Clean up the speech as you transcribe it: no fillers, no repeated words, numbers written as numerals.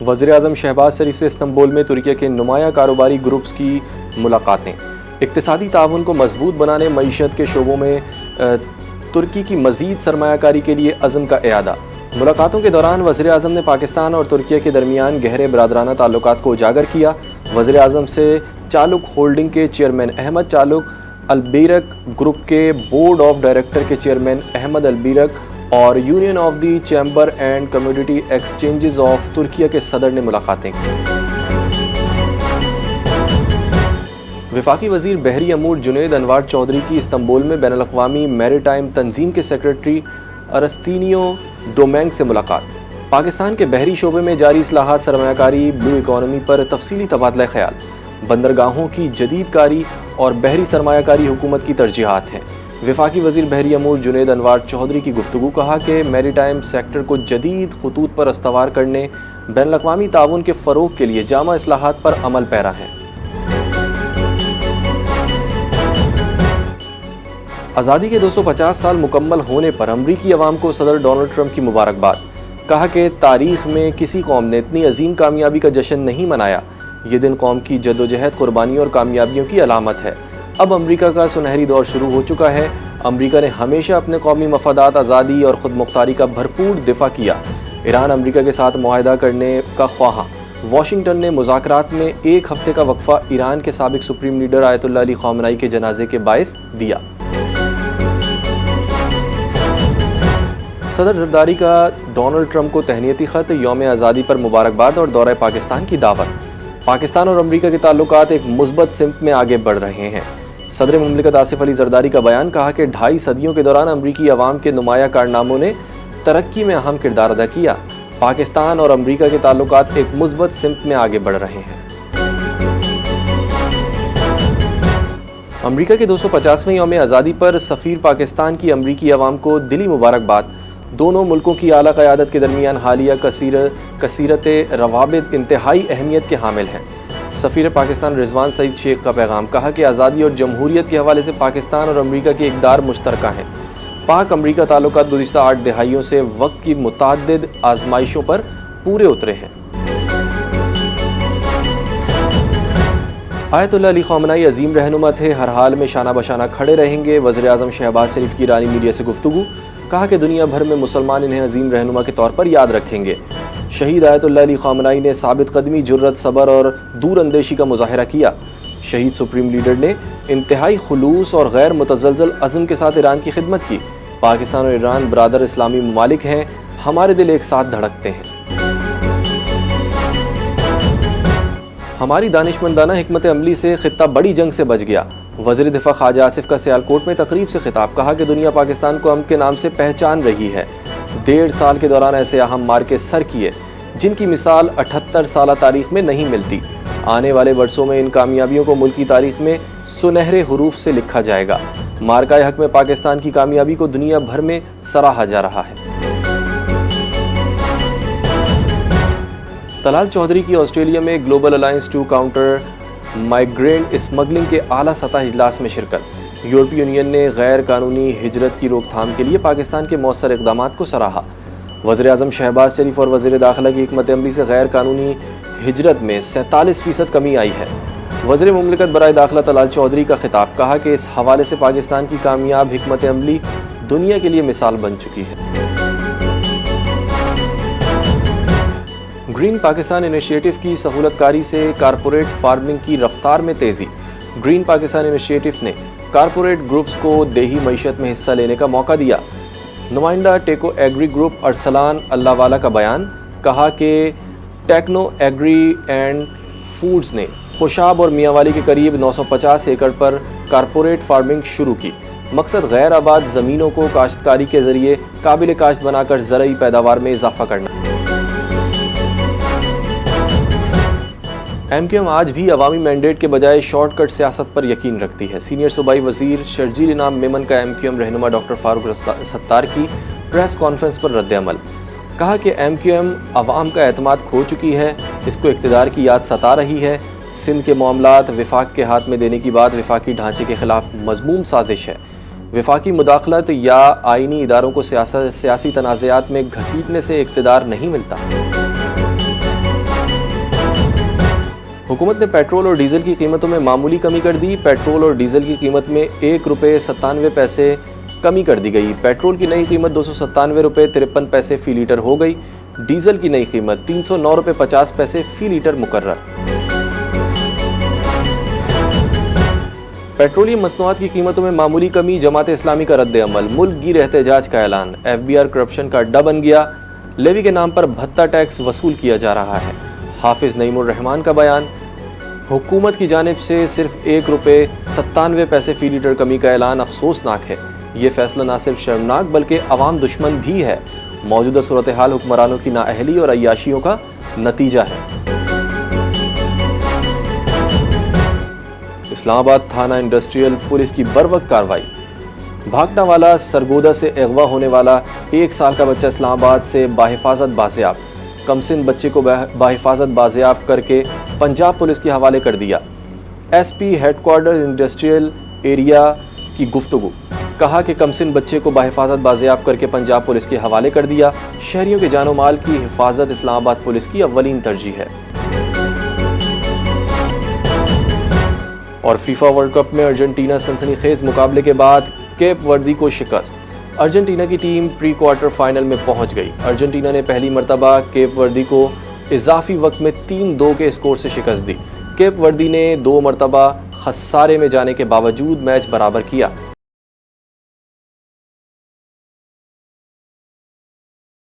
वज़ीर-ए-आज़म शहबाज शरीफ से इस्तांबुल में तुर्की के नुमाया कारोबारी ग्रुप्स की मुलाकातें। इक़्तिसादी ताउन को मजबूत बनाने मईशत के शोबों में तुर्की की मज़ीद सरमायाकारी के लिए अज़्म का इआदा। मुलाकातों के दौरान वज़ीर-ए-आज़म ने पाकिस्तान और तुर्की के दरमियान गहरे बरादराना ताल्लुकात को उजागर किया। वज़ीर-ए-आज़म से चालुक होल्डिंग के chairman Ahmet Calik, Albayrak group के बोर्ड ऑफ डायरेक्टर के चेयरमैन अहमद अलबीरक और union of the chamber and community exchanges of तुर्की के सदर ने मुलाकातें की। वफाकी वज़ीर बहरी अमूर जुनैद अनवार चौधरी की इस्तांबुल में बैनुल-अक़वामी मैरीटाइम तंजीम के सेक्रेटरी अरस्तीनियो डोमेंग से मुलाकात। पाकिस्तान के बहरी शोबे में जारी इस्लाहात, सरमायाकारी, ब्लू इकॉनमी पर तफसीली तबादला ख्याल, बंदरगाहों की जदीदकारी और बहरी सरमायाकारी हुकूमत की तरजीहात हैं। वफाकी वज़ीर बहरी अमूर जुनैद अनवार चौधरी की गुफ्तगू। कहा कि मैरीटाइम सेक्टर को जदीद खतूत पर अस्तवार करने, बैनुल-अक़वामी ताउन के फ़रोग़ के लिए जामा इस्लाहात पर अमल पैरा है। आज़ादी के 250 साल मुकम्मल होने पर अमरीकी अवाम को सदर डोनाल्ड ट्रंप की मुबारकबाद। कहा कि तारीख़ में किसी कौम ने इतनी अजीम कामयाबी का जश्न नहीं मनाया। ये दिन कौम की जद्दोजहद, कुर्बानी और कामयाबियों की अलामत है। अब अमरीका का सुनहरी दौर शुरू हो चुका है। अमरीका ने हमेशा अपने कौमी मफादात, आज़ादी और ख़ुद मुख्तारी का भरपूर दिफा किया। ईरान अमरीका के साथ मुआहदा करने का ख्वाहा। वाशिंगटन ने मुज़ाकरात में एक हफ्ते का वक्फा ईरान के साबिक़ सुप्रीम लीडर आयतुल्लाह अली ख़ामनेई के जनाजे के बायस दिया। सदर जरदारी का डोनाल्ड ट्रंप को तहनीती ख़त, यौम आज़ादी पर मुबारकबाद और दौरा पाकिस्तान की दावत। पाकिस्तान और अमरीका के ताल्लुकात एक मुस्बत सिमत में आगे बढ़ रहे हैं। सदर मुमलिकत आसिफ अली जरदारी का बयान। कहा कि 2.5 सदियों के दौरान अमरीकी अवाम के नुमाया कारनामों ने तरक्की में अहम किरदार अदा किया। पाकिस्तान और अमरीका के ताल्लुकात एक मुस्बत सिमत में आगे बढ़ रहे हैं। अमरीका के 250वें यौम आज़ादी पर सफ़ीर पाकिस्तान की अमरीकी अवाम को दिली मुबारकबाद। दोनों मुल्कों की आला क़यादत के दरमियान हालिया कसीरत रवाबित इंतहाई अहमियत के हामिल हैं। सफ़ीर पाकिस्तान रिजवान सईद शेख का पैगाम। कहा कि आज़ादी और जमहूरियत के हवाले से पाकिस्तान और अमरीका के इक़दार मुश्तरका हैं। पाक अमरीका ताल्लुकात गुज़िश्ता 8 दहाइयों से वक्त की मुतअद्दिद आजमाइशों पर पूरे उतरे हैं। आयतुल्लाह अली ख़ामनेई अजीम रहनुमा थे, हर हाल में शाना बशाना खड़े रहेंगे। वज़ीर-ए-आज़म शहबाज शरीफ की ईरानी मीडिया से गुफ्तगू। कहा कि दुनिया भर में मुसलमान इन्हें अजीम रहनुमा के तौर पर याद रखेंगे। शहीद आयतुल्लाह अली ख़ामनेई ने साबित कदमी, जुर्रत, सब्र और दूर अंदेशी का मुज़ाहिरा किया। शहीद सुप्रीम लीडर ने इंतहाई खुलूस और गैर मुतज़लज़ल अज़्म के साथ ईरान की खिदमत की। पाकिस्तान और ईरान बरादर इस्लामी ममालिक हैं, हमारे दिल एक साथ धड़कते हैं। हमारी दानिशमंदाना हिकमत अमली से खित्ता बड़ी जंग से बच गया। वज़ीर दिफा ख्वाजा आसिफ का सियालकोट में तकरीब से खिताब। कहा कि दुनिया पाकिस्तान को अमन के नाम से पहचान रही है। 1.5 साल के दौरान ऐसे अहम मार्के सर किए जिनकी मिसाल 78 साल तारीख में नहीं मिलती। आने वाले वर्षों में इन कामयाबियों को मुल्क की तारीख में सुनहरे हरूफ से लिखा जाएगा। मार्का हक में पाकिस्तान की कामयाबी को दुनिया भर में सराहा जा रहा है। तलाल चौधरी की ऑस्ट्रेलिया में global alliance to counter migrant smuggling के आला सतह इजलास में शिरकत। यूरोपीय यूनियन ने गैर कानूनी हिजरत की रोकथाम के लिए पाकिस्तान के मौसर इक़दामात को सराहा। वज़ीर-ए-आज़म शहबाज शरीफ और वज़ीर दाखिला की हिकमत अमली से गैर कानूनी हिजरत में 47% कमी आई है। वज़ीर मुमलिकत बराए दाखिला तलाल चौधरी का खिताब। कहा कि इस हवाले से पाकिस्तान की कामयाब हिकमत अमली दुनिया के लिए मिसाल बन चुकी है। ग्रीन पाकिस्तान इनिशिएटिव की सहूलतकारी से कारपोरेट फार्मिंग की रफ्तार में तेज़ी। ग्रीन पाकिस्तान इनिशिएटिव ने कारपोरेट ग्रुप्स को देही मईशत में हिस्सा लेने का मौका दिया। नुमाइंदा टेको एग्री ग्रुप अरसलान अल्लाहवाला का बयान। कहा कि टेक्नो एग्री एंड फूड्स ने खुशाब और मियांवाली के करीब 950 एकड़ पर कारपोरेट फार्मिंग शुरू की। मकसद गैर आबाद ज़मीनों को काश्तकारी के ज़रिए काबिल काश्त बनाकर ज़रई पैदावार में इजाफा करना। MQM आज भी अवामी मैंडेट के बजाय शॉर्टकट सियासत पर यकीन रखती है। सीनियर सूबाई वज़ीर शर्जील इनाम मेमन का MQM रहनुमा डॉक्टर फारूक सत्तार की प्रेस कॉन्फ्रेंस पर रद्द-ए-अमल। कहा कि MQM अवाम का एतमाद खो चुकी है, इसको इक़्तिदार की याद सता रही है। सिंध के मामलात विफाक के हाथ में देने की बात विफाकी ढांचे के खिलाफ मज़मूम साजिश है। विफाकी मुदाखलत या आइनी इदारों को सियासी तनाज़ात में घसीटने से इक़्तिदार नहीं मिलता। हुकूमत ने पेट्रोल और डीजल की कीमतों में मामूली कमी कर दी। पेट्रोल और डीजल की कीमत में ₹1.97 कमी कर दी गई। पेट्रोल की नई कीमत ₹297.53 फ़ी लीटर हो गई। डीजल की नई कीमत ₹309.50 फ़ी लीटर मुकर्रर। पेट्रोलियम मसनूआत की कीमतों में मामूली कमी, जमात इस्लामी का रद्द अमल, मुल्क गिर एहतजाज का ऐलान, FBR करप्शन का अड्डा बन गया, लेवी के नाम पर भत्ता टैक्स वसूल किया जा रहा है। हाफिज नईमुर रहमान का बयान, हुकूमत की जानिब से सिर्फ ₹1.97 फ़ी लीटर कमी का ऐलान अफसोसनाक है। ये फैसला न सिर्फ शर्मनाक बल्कि अवाम दुश्मन भी है। मौजूदा सूरत हाल हुक्मरानों की नाअहली और अय्याशियों का नतीजा है। इस्लामाबाद थाना इंडस्ट्रियल पुलिस की बरवक्त कार्रवाई। भागना वाला, सरगोदा से अगवा होने वाला 1 साल का बच्चा इस्लामाबाद से बाहिफाजत बाजियाब। कमसिन बच्चे को बाहिफाजत बाजियाब करके पंजाब पुलिस के हवाले कर दिया। SP हेडक्वार्टर इंडस्ट्रियल एरिया की गुफ्तगू, कहा कि कमसिन बच्चे को बाहिफाजत बाजियाब करके पंजाब पुलिस के हवाले कर दिया। शहरियों के जानो माल की हिफाजत इस्लामाबाद पुलिस की अव्वलीन तरजीह है। और फीफा वर्ल्ड कप में अर्जेंटीना सनसनीखेज मुकाबले के बाद केप वर्दी को शिकस्त। अर्जेंटीना की टीम प्री क्वार्टर फाइनल में पहुंच गई। अर्जेंटीना ने पहली मरतबा केप वर्दी को इजाफी वक्त में 3-2 के स्कोर से शिकस्त दी। केप वर्दी ने 2 मरतबा खसारे में जाने के बावजूद मैच बराबर किया।